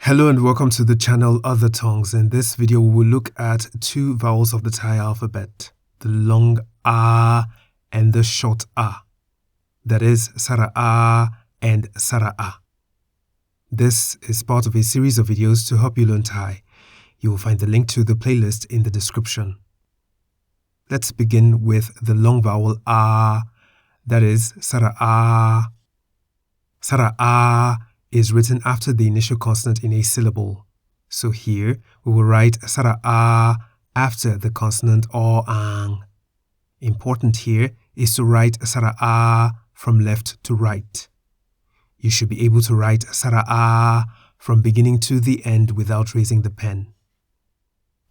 Hello and welcome to the channel Other Tongues. In this video, we will look at two vowels of the Thai alphabet, the long A and the short A. That is Sara-A and Sara-A. This is part of a series of videos to help you learn Thai. You will find the link to the playlist in the description. Let's begin with the long vowel A, that is Sara-A. Sara-A is written after the initial consonant in a syllable. So here, we will write Sara-A after the consonant or ang. Important here is to write Sara-A from left to right. You should be able to write Sara-A from beginning to the end without raising the pen.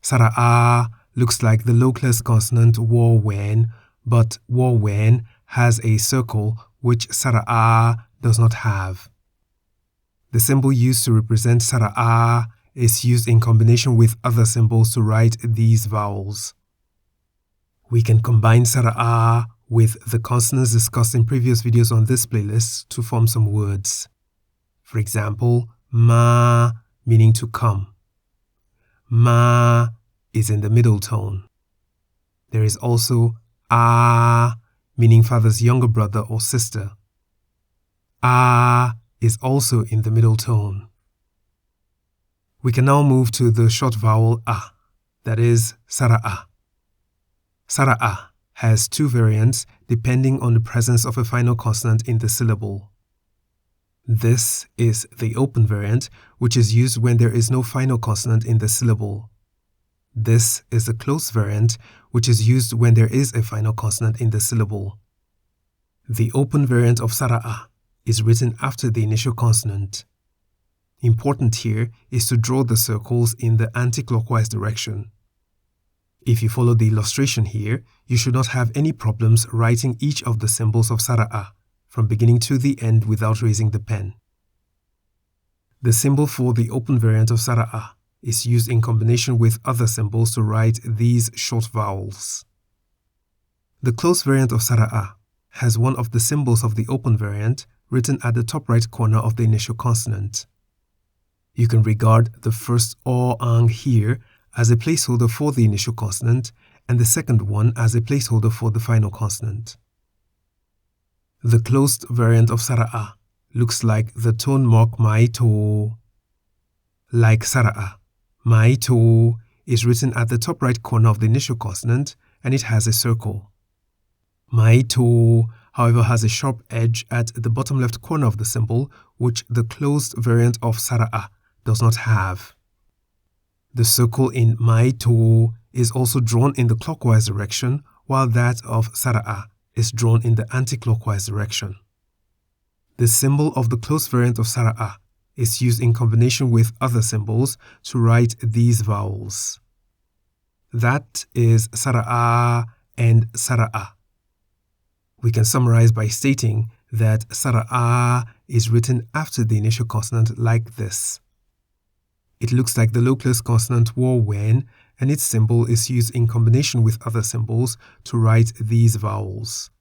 Sara-A looks like the low-class consonant war-wen, but war-wen has a circle which Sara-A does not have. The symbol used to represent Sara-A is used in combination with other symbols to write these vowels. We can combine Sara-A with the consonants discussed in previous videos on this playlist to form some words. For example, ma meaning to come. Ma is in the middle tone. There is also a meaning father's younger brother or sister. A is also in the middle tone. We can now move to the short vowel A, that is Sara-A. Sara-A has two variants depending on the presence of a final consonant in the syllable. This is the open variant, which is used when there is no final consonant in the syllable. This is the closed variant, which is used when there is a final consonant in the syllable. The open variant of Sara-A is written after the initial consonant. Important here is to draw the circles in the anti-clockwise direction. If you follow the illustration here, you should not have any problems writing each of the symbols of Sara-A from beginning to the end without raising the pen. The symbol for the open variant of Sara-A is used in combination with other symbols to write these short vowels. The closed variant of Sara-A has one of the symbols of the open variant written at the top right corner of the initial consonant. You can regard the first or ang here as a placeholder for the initial consonant and the second one as a placeholder for the final consonant. The closed variant of Sara-A looks like the tone mark mai to. Like Sara-A, mai to is written at the top right corner of the initial consonant and it has a circle. Mai to, however, has a sharp edge at the bottom left corner of the symbol, which the closed variant of Sara-A does not have. The circle in mai to is also drawn in the clockwise direction, while that of Sara-A is drawn in the anti-clockwise direction. The symbol of the closed variant of Sara-A is used in combination with other symbols to write these vowels. That is Sara-A and Sara-A. We can summarize by stating that Sara-A is written after the initial consonant like this. It looks like the low-class consonant war-wen, and its symbol is used in combination with other symbols to write these vowels.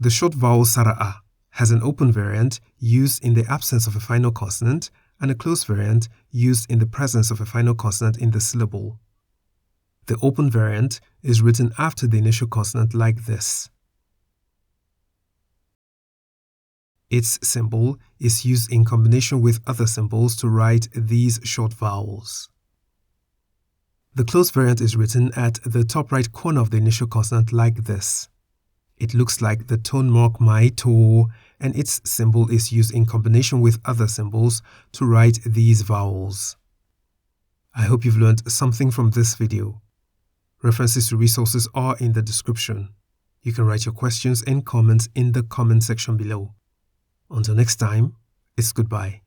The short vowel Sara-A has an open variant used in the absence of a final consonant and a closed variant used in the presence of a final consonant in the syllable. The open variant is written after the initial consonant like this. Its symbol is used in combination with other symbols to write these short vowels. The closed variant is written at the top right corner of the initial consonant like this. It looks like the tone mark mai to, and its symbol is used in combination with other symbols to write these vowels. I hope you've learned something from this video. References to resources are in the description. You can write your questions and comments in the comment section below. Until next time, it's goodbye.